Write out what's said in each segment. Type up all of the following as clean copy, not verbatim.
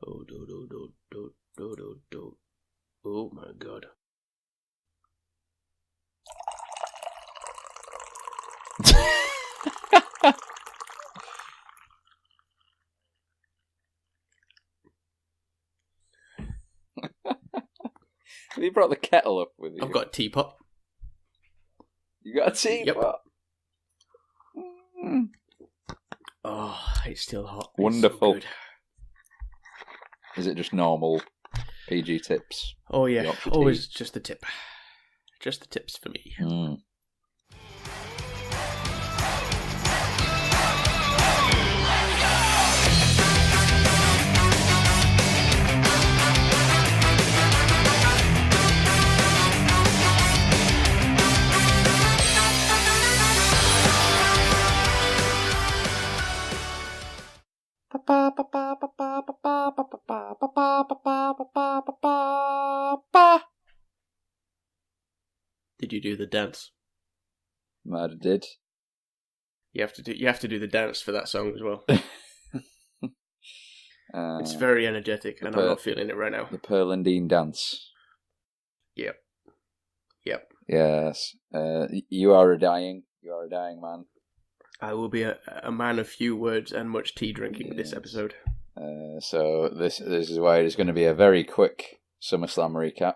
Oh, do. Oh my god. Have you brought the kettle up with you? I've got a teapot. You got a teapot? Yep. Oh, it's still hot. Wonderful. It's so good. Is it just normal PG tips? Oh yeah, Yorkshire always tea? just the tip. Just the tips for me. Mm. Did you do the dance? Might have did. You have to do the dance for that song as well. It's very energetic, and I'm not feeling it right now. The Pearlandine dance. Yep. Yes. You are a dying man. I will be a man of few words and much tea drinking this episode. So this is why it's going to be a very quick SummerSlam recap.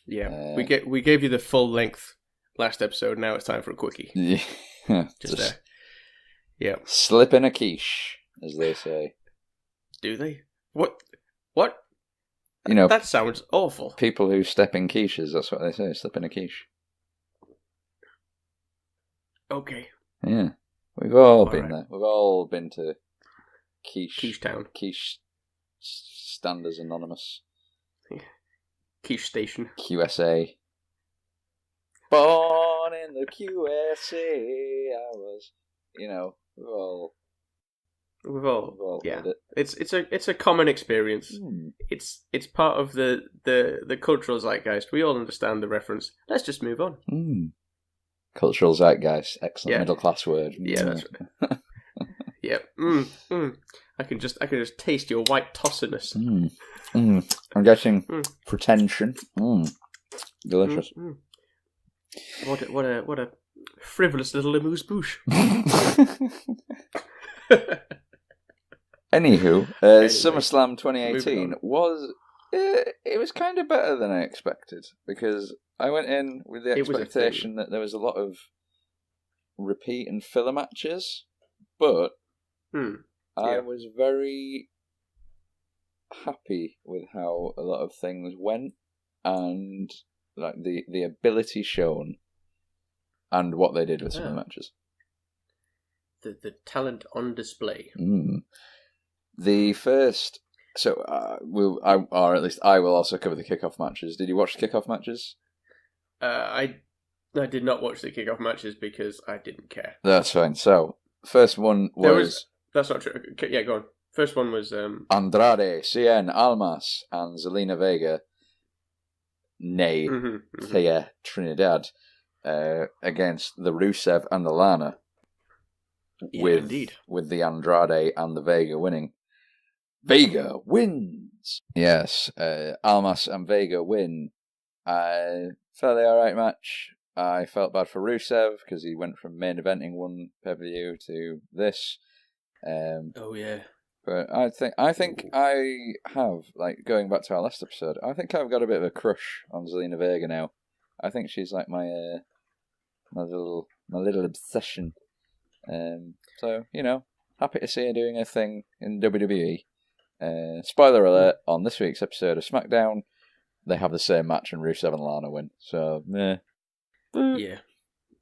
Yeah, we gave you the full length last episode. Now it's time for a quickie. Yeah, just there. Yeah, slip in a quiche, as they say. Do they? What? You know, that sounds awful. People who step in quiches, that's what they say. Slip in a quiche. Okay. Yeah, we've all been right. there. We've all been to Quiche Town. Quiche Standers Anonymous. Quiche Station. QSA. Born in the QSA, I was. You know, we've all Yeah. heard it. It's a common experience. Mm. It's part of the cultural zeitgeist. We all understand the reference. Let's just move on. Mm. Cultural zeitgeist, excellent middle class word. Yeah, that's right. Yeah. I can just taste your white tossiness. I'm getting pretension. Delicious. What a frivolous little amuse-bouche. Anywho, Anyway, SummerSlam 2018 was it was kind of better than I expected, because I went in with the expectation that there was a lot of repeat and filler matches, but I was very happy with how a lot of things went, and like the ability shown and what they did with some of the matches. The talent on display. The first, or at least I will also cover the kickoff matches. Did you watch the kickoff matches? I did not watch the kickoff matches because I didn't care. That's fine. So, first one was... That's not true. Yeah, go on. First one was... Andrade, Cien, Almas, and Zelina Vega, nay, Thea Trinidad, against the Rusev and the Lana. Yeah, indeed. With the Andrade and the Vega winning. Vega wins! Yes, Almas and Vega win. Fairly alright match. I felt bad for Rusev because he went from main eventing one pay-per-view to this. Oh yeah. But I think I have, like, going back to our last episode, I think I've got a bit of a crush on Zelina Vega now. I think she's like my little obsession. So, you know, happy to see her doing her thing in WWE. Spoiler alert, on this week's episode of SmackDown, they have the same match and Rusev and Lana win. So, yeah.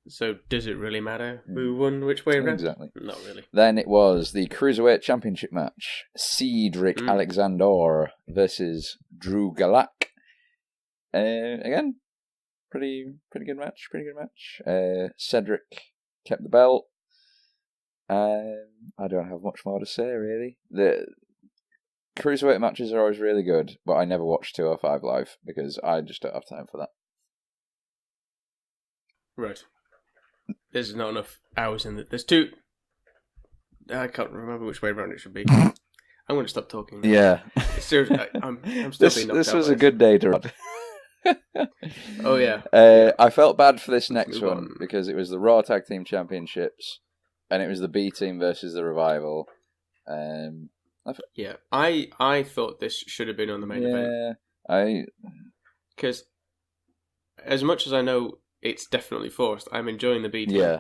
So, does it really matter who won which way around? Exactly. Not really. Then it was the Cruiserweight Championship match. Cedric Alexander versus Drew Gulak. Again, pretty good match. Cedric kept the belt. I don't have much more to say, really. The Cruiserweight matches are always really good, but I never watch 205 Live because I just don't have time for that. Right. There's not enough hours in it. There's two... I can't remember which way around it should be. I'm going to stop talking now. Yeah. Seriously, I'm still being knocked This out was by a good day to run. Oh, yeah. I felt bad for this next move one on. because it was the Raw Tag Team Championships, and it was the B Team versus the Revival. Yeah, I thought this should have been on the main event. Because as much as I know it's definitely forced, I'm enjoying the B Team. Yeah.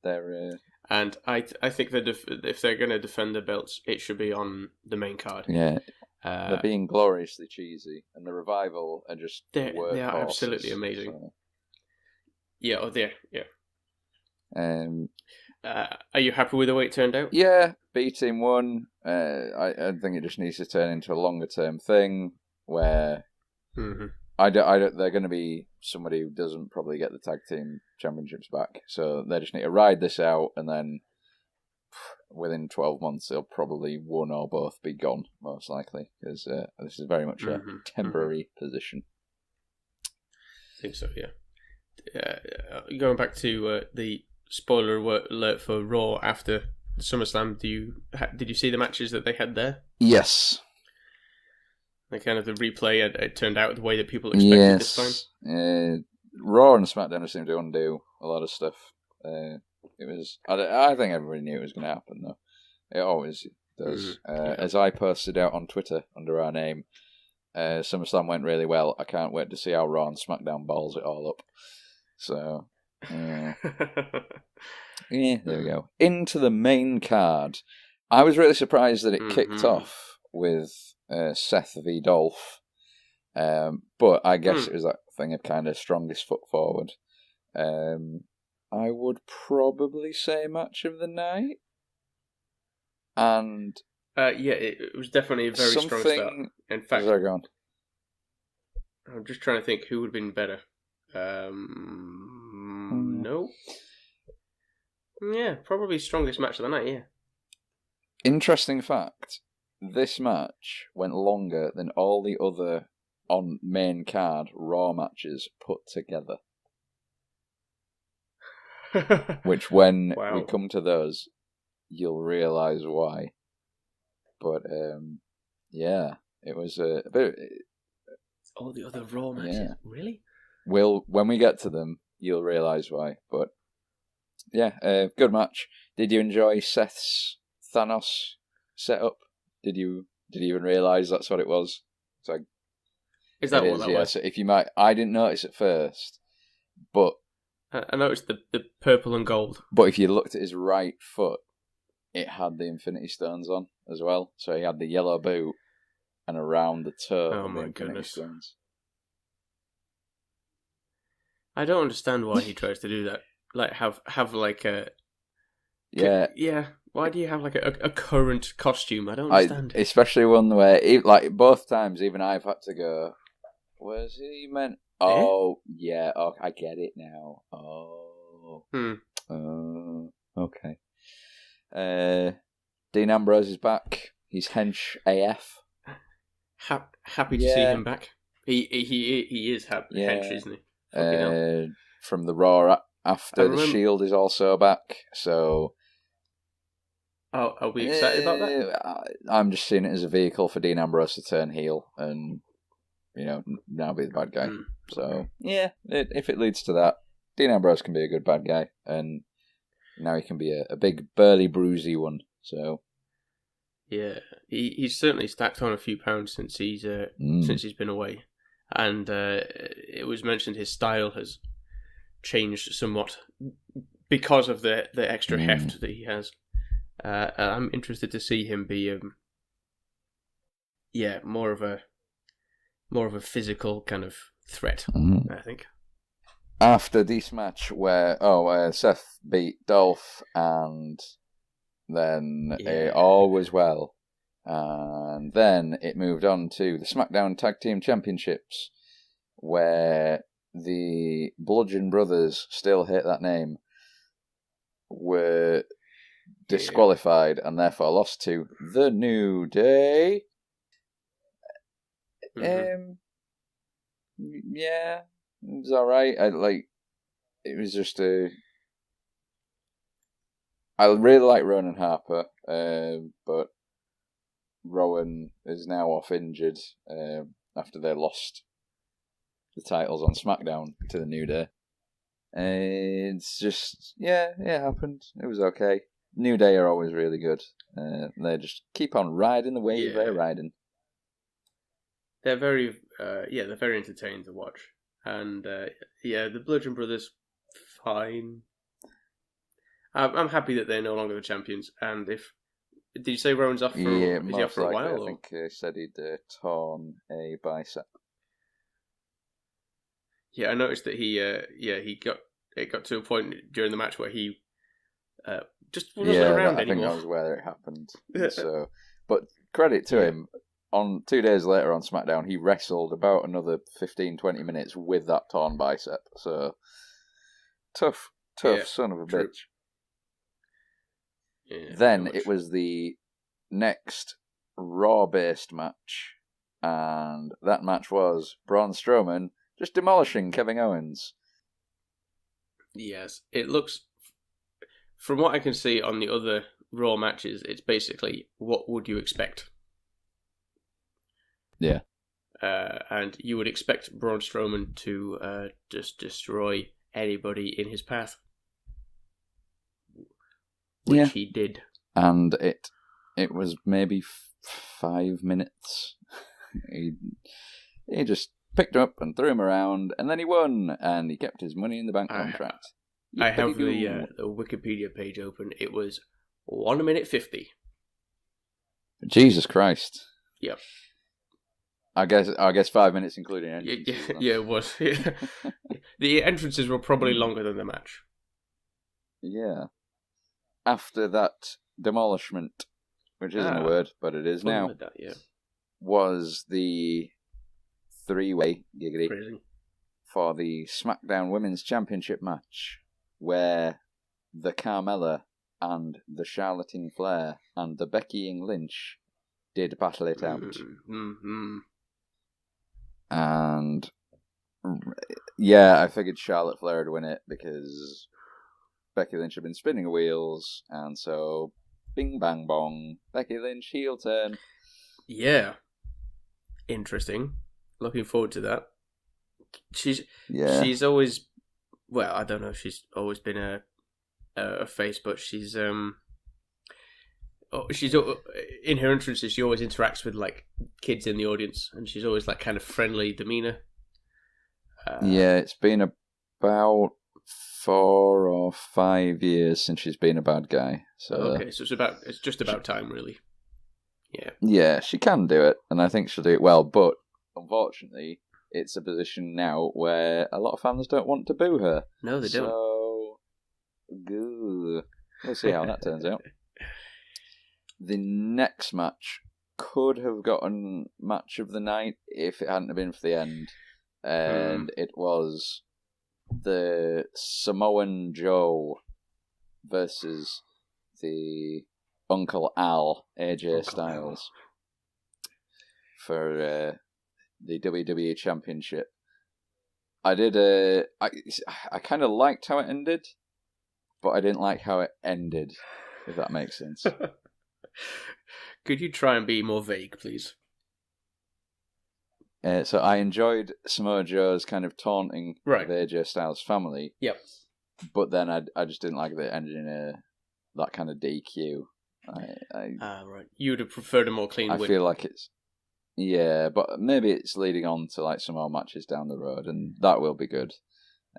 They're... And I think that if they're going to defend the belts, it should be on the main card. Yeah. They're being gloriously cheesy, and the Revival are just they are absolutely amazing. So. Yeah, are you happy with the way it turned out? Yeah, B Team won. I think it just needs to turn into a longer term thing where they're going to be somebody who doesn't probably get the tag team championships back, so they just need to ride this out, and then within 12 months they'll probably one or both be gone, most likely, because this is very much a temporary position. I think so, yeah. Going back to the spoiler alert for Raw after SummerSlam, did you see the matches that they had there? Yes. Like kind of the replay, it turned out the way that people expected this time? Raw and SmackDown just seem to undo a lot of stuff. It was. I think everybody knew it was going to happen, though. It always does. As I posted out on Twitter under our name, SummerSlam went really well. I can't wait to see how Raw and SmackDown balls it all up. So, yeah, there we go. Into the main card. I was really surprised that it kicked off with Seth v Dolph, but I guess it was that thing of kind of strongest foot forward. I would probably say match of the night, and it was definitely a very strong start. In fact, I'm just trying to think who would have been better. No. Yeah, probably strongest match of the night. Yeah. Interesting fact: this match went longer than all the other on main card Raw matches put together. Which, when we come to those, you'll realise why. But yeah, it was a bit. All the other Raw matches, really? When we get to them, you'll realise why. But yeah, good match. Did you enjoy Seth's Thanos setup? Did you even realise that's what it was? So is that what that was? So if you might, I didn't notice at first, but I noticed the purple and gold. But if you looked at his right foot, it had the Infinity Stones on as well. So he had the yellow boot, and around the toe. Oh my goodness! Stones. I don't understand why he tries to do that. Like have like a yeah. Why do you have like a current costume? I don't understand. Especially one where like both times, even I've had to go. Where's he meant? Oh, yeah. Oh, I get it now. Oh. Okay. Dean Ambrose is back. He's hench AF. Happy to see him back. He is happy. Yeah. Hench, isn't he? From the Raw after the Shield is also back. So. Oh, are we excited about that? I'm just seeing it as a vehicle for Dean Ambrose to turn heel and. Now be the bad guy. So, yeah, if it leads to that, Dean Ambrose can be a good bad guy, and now he can be a big, burly, bruisey one. So, yeah, he's certainly stacked on a few pounds since he's been away, and it was mentioned his style has changed somewhat because of the extra heft that he has. I'm interested to see him be more of a physical kind of threat, I think. After this match where Seth beat Dolph and then all was well. And then it moved on to the SmackDown Tag Team Championships where the Bludgeon Brothers, still hate that name, were disqualified and therefore lost to The New Day. Yeah, it was alright. It was just I really like Ronan Harper, but Rowan is now off injured after they lost the titles on SmackDown to the New Day. It's just, it happened. It was okay. New Day are always really good. They just keep on riding the wave they're riding. They're very, they're very entertaining to watch. And, the Bludgeon Brothers, fine. I'm happy that they're no longer the champions. And did you say Rowan's off for, is he off for a while? I think he said he'd torn a bicep. Yeah, I noticed that it got to a point during the match where he just wasn't around anymore. I think that was where it happened. So, but credit to him. On 2 days later on SmackDown, he wrestled about another 15-20 minutes with that torn bicep. So tough, son of a bitch. Yeah, then it was the next Raw-based match, and that match was Braun Strowman just demolishing Kevin Owens. Yes, it looks, from what I can see on the other Raw matches, it's basically what would you expect. Yeah. And you would expect Braun Strowman to just destroy anybody in his path. Which he did. And it was maybe 5 minutes. He just picked him up and threw him around, and then he won, and he kept his money in the bank contract. I have the Wikipedia page open. It was 1 minute 50. Jesus Christ. Yep. I guess 5 minutes including entrances. Yeah, it was. The entrances were probably longer than the match. Yeah. After that demolishment, which isn't a word, but it is now, was the 3-way giggity for the SmackDown Women's Championship match, where the Carmella and the Charlotte Flair and the Becky Lynch did battle it out. Mm-hmm. And I figured Charlotte Flair would win it because Becky Lynch had been spinning wheels, and so bing bang bong, Becky Lynch heel turn. Yeah. Interesting. Looking forward to that. She's always, well, I don't know if she's always been a face, but she's in her entrances, she always interacts with like kids in the audience, and she's always like kind of friendly demeanor. It's been about 4 or 5 years since she's been a bad guy. So okay, so it's just about time, really. Yeah, she can do it, and I think she'll do it well. But unfortunately, it's a position now where a lot of fans don't want to boo her. No, they don't. So, we'll see how that turns out. The next match could have gotten match of the night if it hadn't been for the end. And it was the Samoan Joe versus the Uncle Al, AJ Styles, for the WWE Championship. I kind of liked how it ended, but I didn't like how it ended, if that makes sense. Could you try and be more vague, please? So I enjoyed Samoa Joe's kind of taunting of AJ Styles' family. Yep. But then I just didn't like that it ended in that kind of DQ. Right. You would have preferred a more clean win. I feel like it's... Yeah, but maybe it's leading on to like some more matches down the road, and that will be good.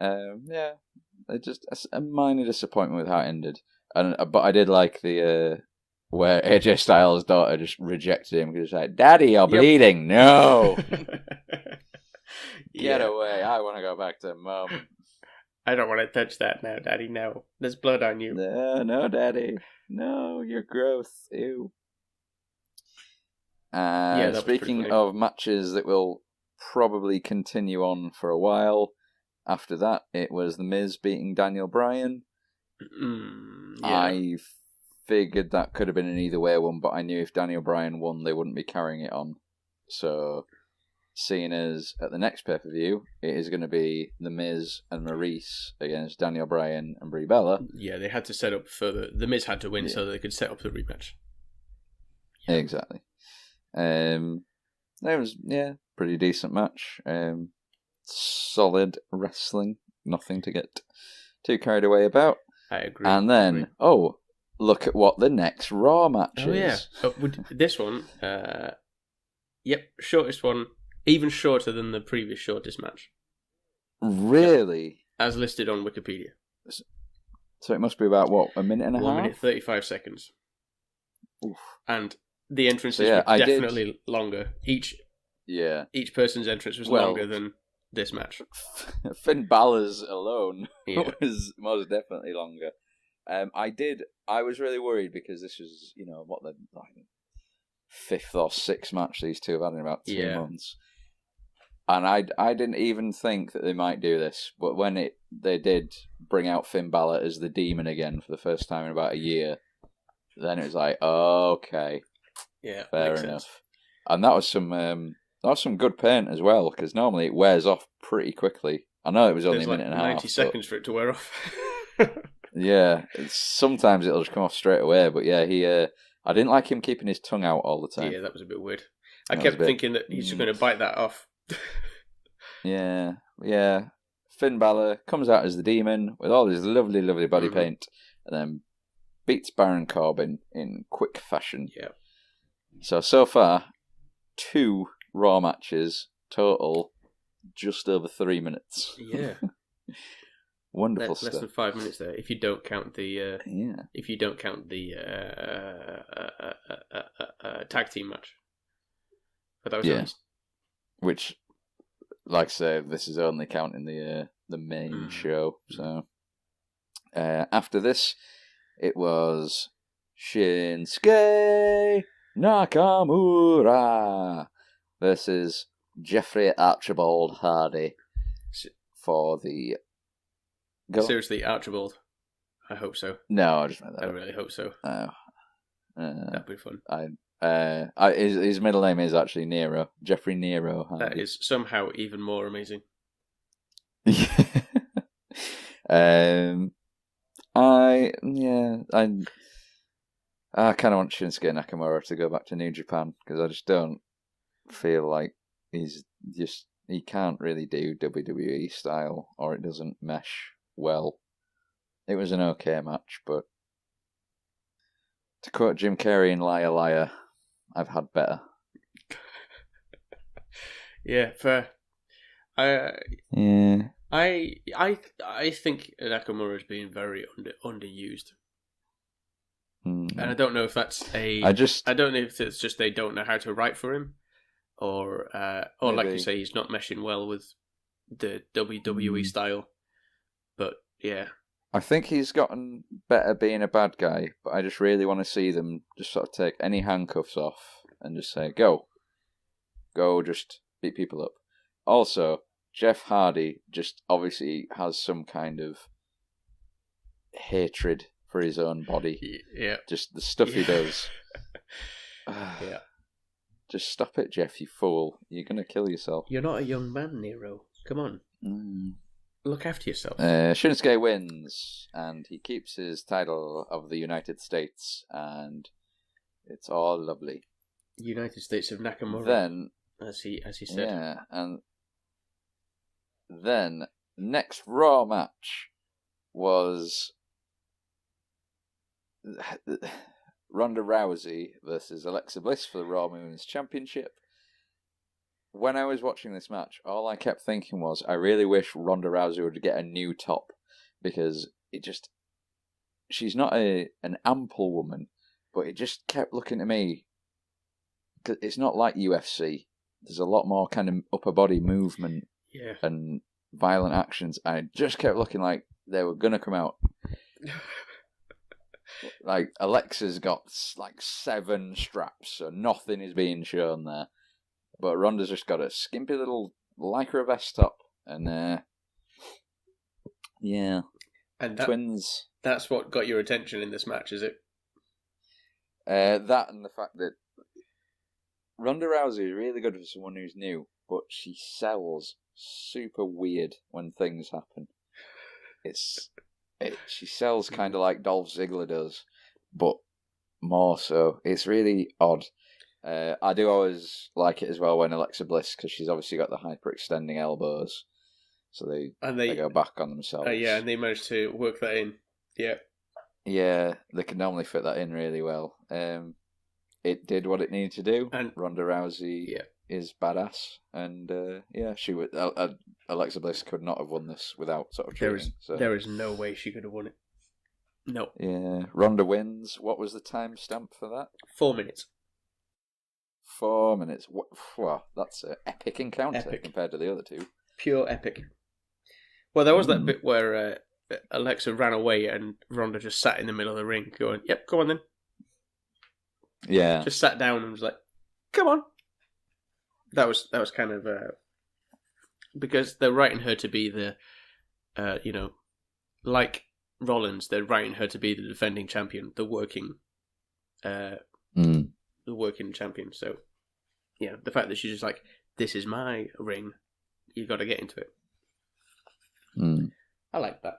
It's just a minor disappointment with how it ended. But I did like the... where AJ Styles' daughter just rejected him because she's like, "Daddy, you're bleeding." No! Get away. I want to go back to Mum. I don't want to touch that now, Daddy. No. There's blood on you. No, Daddy. No, you're gross. Ew. Speaking of matches that will probably continue on for a while, after that, it was The Miz beating Daniel Bryan. I figured that could have been an either way one, but I knew if Daniel Bryan won, they wouldn't be carrying it on. So, seeing as at the next pay-per-view, it is going to be The Miz and Maurice against Daniel Bryan and Brie Bella. Yeah, they had to set up for the Miz had to win so they could set up the rematch. Exactly. It was pretty decent match. Solid wrestling, nothing to get too carried away about. I agree. And then, look at what the next Raw match is. Yeah. This one, shortest one, even shorter than the previous shortest match. Really? As listed on Wikipedia. So it must be about, what, a minute and a half? 1 minute, 35 seconds. Oof. And the entrances were definitely longer. Each person's entrance was longer than this match. Finn Balor's alone was most definitely longer. I was really worried because this was, the fifth or sixth match these two have had in about 2 months. And I didn't even think that they might do this, but when they did bring out Finn Balor as the Demon again for the first time in about a year, then it was like, okay, fair enough. Sense. And that was some good paint as well, because normally it wears off pretty quickly. I know it was only a minute and a half. 90 seconds for it to wear off. Yeah, sometimes it'll just come off straight away, but I didn't like him keeping his tongue out all the time. Yeah, that was a bit weird. I kept thinking that he's just going to bite that off. Yeah. Finn Balor comes out as the Demon with all his lovely, lovely body paint, and then beats Baron Corbin in quick fashion. Yeah. So far, 2 Raw matches total, just over 3 minutes. Yeah. Wonderful stuff. Less than 5 minutes there, if you don't count the if you don't count the tag team match. But that was nice. Which, like I say, this is only counting the main show. So after this, it was Shinsuke Nakamura versus Jeffrey Archibald Hardy for the... Seriously, Archibald? I hope so. No, I just meant that. I really hope so. That'd be fun. His middle name is actually Nero. Jeffrey Nero Hardy. That is somehow even more amazing. I kind of want Shinsuke Nakamura to go back to New Japan, because I just don't feel like he can't really do WWE style, or it doesn't mesh well. It was an okay match, but to quote Jim Carrey in Liar Liar, I've had better. Yeah, fair. I think Nakamura is being very underused. And I don't know if that's I don't know if it's just they don't know how to write for him, or like you say, he's not meshing well with the WWE style. But yeah, I think he's gotten better being a bad guy, but I just really want to see them just sort of take any handcuffs off and just say, go, just beat people up. Also, Jeff Hardy just obviously has some kind of hatred for his own body. Yeah. Just the stuff he does. Yeah. Just stop it, Jeff, you fool. You're going to kill yourself. You're not a young man, Nero. Come on. Look after yourself. Shinsuke wins, and he keeps his title of the United States, and it's all lovely. United States of Nakamura. Then, as he said. Yeah, and then next Raw match was Ronda Rousey versus Alexa Bliss for the Raw Women's Championship. When I was watching this match, all I kept thinking was, I really wish Ronda Rousey would get a new top, because she's not an ample woman, but it just kept looking at me, because it's not like UFC. There's a lot more kind of upper body movement and violent actions. I just kept looking like they were going to come out. Like, Alexa's got like 7 straps, so nothing is being shown there. But Ronda's just got a skimpy little lycra vest top, and and twins. That's what got your attention in this match, is it? That and the fact that Ronda Rousey is really good for someone who's new, but she sells super weird when things happen. She sells kind of like Dolph Ziggler does, but more so. It's really odd. I do always like it as well when Alexa Bliss, because she's obviously got the hyper-extending elbows, so they go back on themselves. Yeah, and they managed to work that in. Yeah. Yeah, they can normally fit that in really well. It did what it needed to do. And Ronda Rousey is badass, and she would. Alexa Bliss could not have won this without sort of cheating. There is no way she could have won it. No. Yeah, Ronda wins. What was the time stamp for that? 4 minutes. 4 minutes. Wow, that's an epic encounter compared to the other two. Pure epic. Well, there was that bit where Alexa ran away and Ronda just sat in the middle of the ring going, yep, come on then. Yeah. Just sat down and was like, come on. That was kind of... because they're writing her to be the, like Rollins, they're writing her to be the defending champion, the working champion. So, yeah, the fact that she's just like, this is my ring, you've got to get into it. I like that.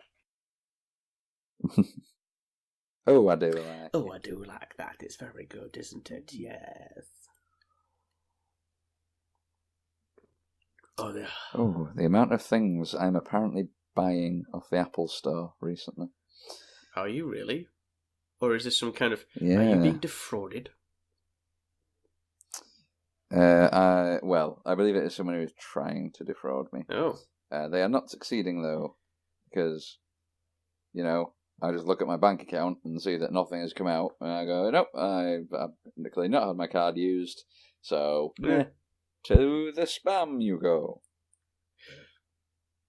Oh, I do like Oh, I do like that. It's very good, isn't it? Yes. The amount of things I'm apparently buying off the Apple Store recently. Are you really? Or is this some kind of... Yeah. Are you being defrauded? I believe it is someone who is trying to defraud me. Oh. They are not succeeding, though, because, I just look at my bank account and see that nothing has come out, and I go, nope, I've clearly not had my card used, so, to the spam you go.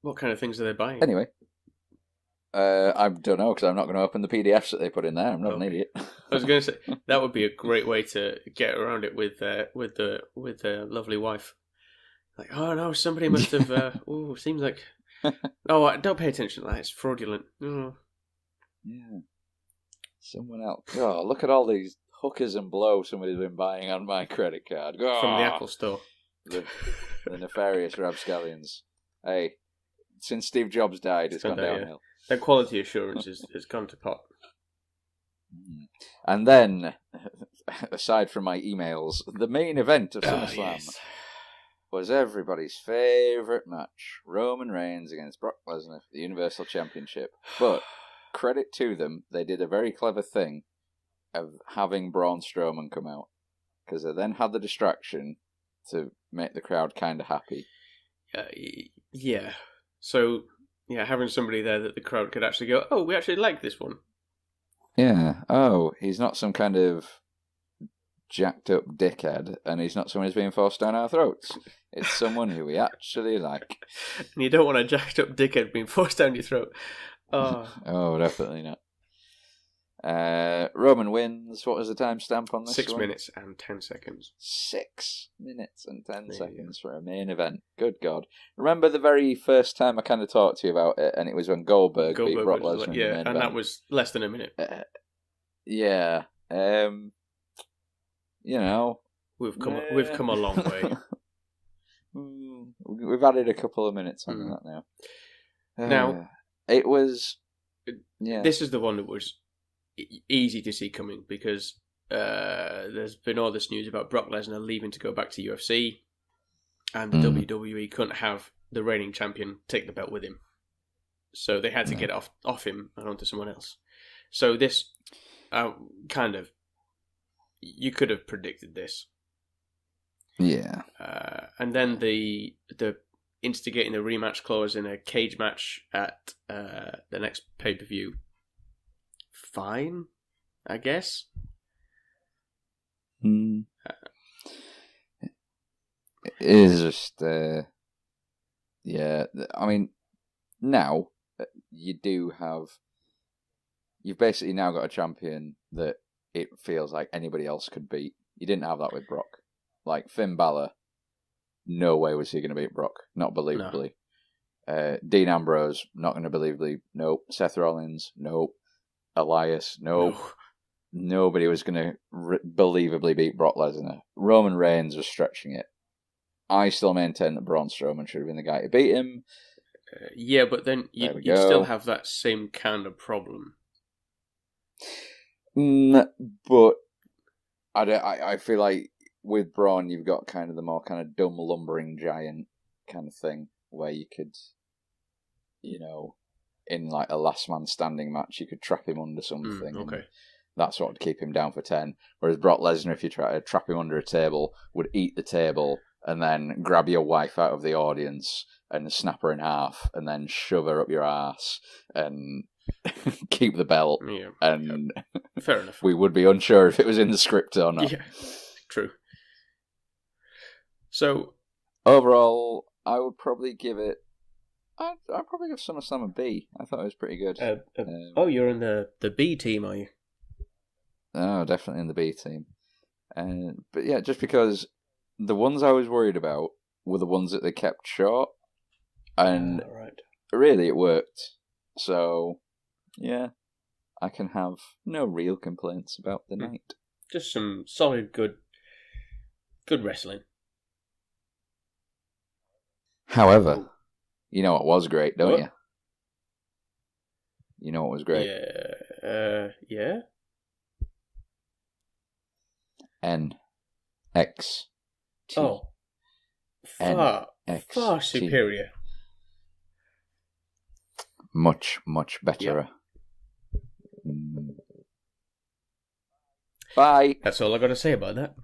What kind of things are they buying? Anyway, I don't know, because I'm not going to open the PDFs that they put in there. I'm not an idiot. I was going to say, that would be a great way to get around it with the lovely wife. Like, oh no, somebody must have, seems like, don't pay attention to that, it's fraudulent. Oh. Yeah. Someone else. Oh, look at all these hookers and blow somebody's been buying on my credit card. Oh, from the Apple Store. The nefarious rapscallions. Hey, since Steve Jobs died, it's gone downhill. Yeah. Their quality assurance has gone to pot. And then, aside from my emails, the main event of SummerSlam was everybody's favourite match. Roman Reigns against Brock Lesnar for the Universal Championship. But... credit to them, they did a very clever thing of having Braun Strowman come out, because they then had the distraction to make the crowd kind of happy. Yeah. So, having somebody there that the crowd could actually go, oh, we actually like this one. Yeah. Oh, he's not some kind of jacked up dickhead, and he's not someone who's being forced down our throats. It's someone who we actually like. And you don't want a jacked up dickhead being forced down your throat. Oh, definitely not. Roman wins. What was the timestamp on this 6 one? 6 minutes and 10 seconds. 6 minutes and 10 seconds for a main event. Good God. Remember the very first time I kind of talked to you about it, and it was when Goldberg beat Brock Lesnar in the main event. That was less than a minute. We've come a long way. We've added a couple of minutes on that now. Now... it was... Yeah. This is the one that was easy to see coming, because there's been all this news about Brock Lesnar leaving to go back to UFC, and the WWE couldn't have the reigning champion take the belt with him. So they had to get it off him and onto someone else. So this you could have predicted this. Yeah. And then the instigating the rematch clause in a cage match at the next pay-per-view. Fine, I guess. It is just... I mean, now you've basically now got a champion that it feels like anybody else could beat. You didn't have that with Brock. Like, Finn Balor, no way was he going to beat Brock. Not believably. No. Dean Ambrose, not going to believably. Nope. Seth Rollins, nope. Elias, nope. No. Nobody was going to believably beat Brock Lesnar. Roman Reigns was stretching it. I still maintain that Braun Strowman should have been the guy to beat him. But then you still have that same kind of problem. But I feel like with Braun, you've got kind of the more kind of dumb lumbering giant kind of thing, where you could, in like a last man standing match, you could trap him under something. Okay. That's what would keep him down for 10. Whereas Brock Lesnar, if you try to trap him under a table, would eat the table and then grab your wife out of the audience and snap her in half and then shove her up your ass and keep the belt. Yeah. And fair enough. We would be unsure if it was in the script or not. Yeah, true. So overall, I would probably give it. I'd probably give SummerSlam a B. I thought it was pretty good. You're in the B team, are you? Oh, definitely in the B team. But yeah, just because the ones I was worried about were the ones that they kept short, and really it worked. So, yeah, I can have no real complaints about the night. Just some solid, good wrestling. However, you know what was great, don't you? You know what was great? Yeah. NXT. Oh, far superior. Much better. Yep. Bye. That's all I got to say about that.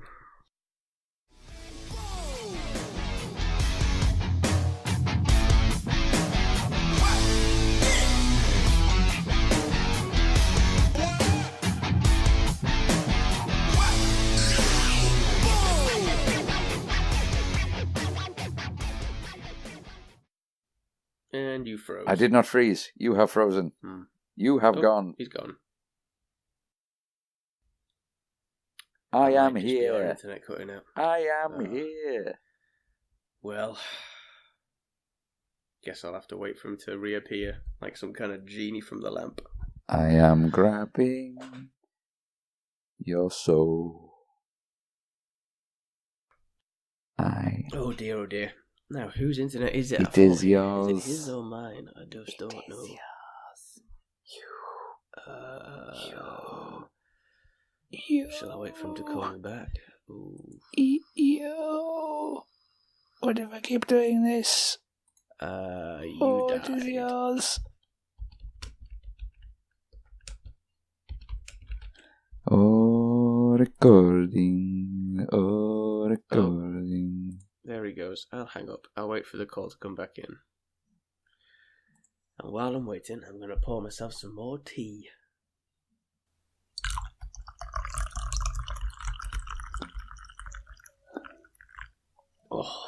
And you froze. I did not freeze. You have frozen. You have gone. He's gone. I am here. Internet cutting out. I am here. Well, guess I'll have to wait for him to reappear like some kind of genie from the lamp. I am grabbing your soul. Oh dear. Now, whose internet is it? It is yours. Is it his or mine? I just don't know. You. Shall I wait for him to call me back? Yo. What if I keep doing this? You died. It is yours. Recording. There he goes. I'll hang up. I'll wait for the call to come back in. And while I'm waiting, I'm going to pour myself some more tea. Oh.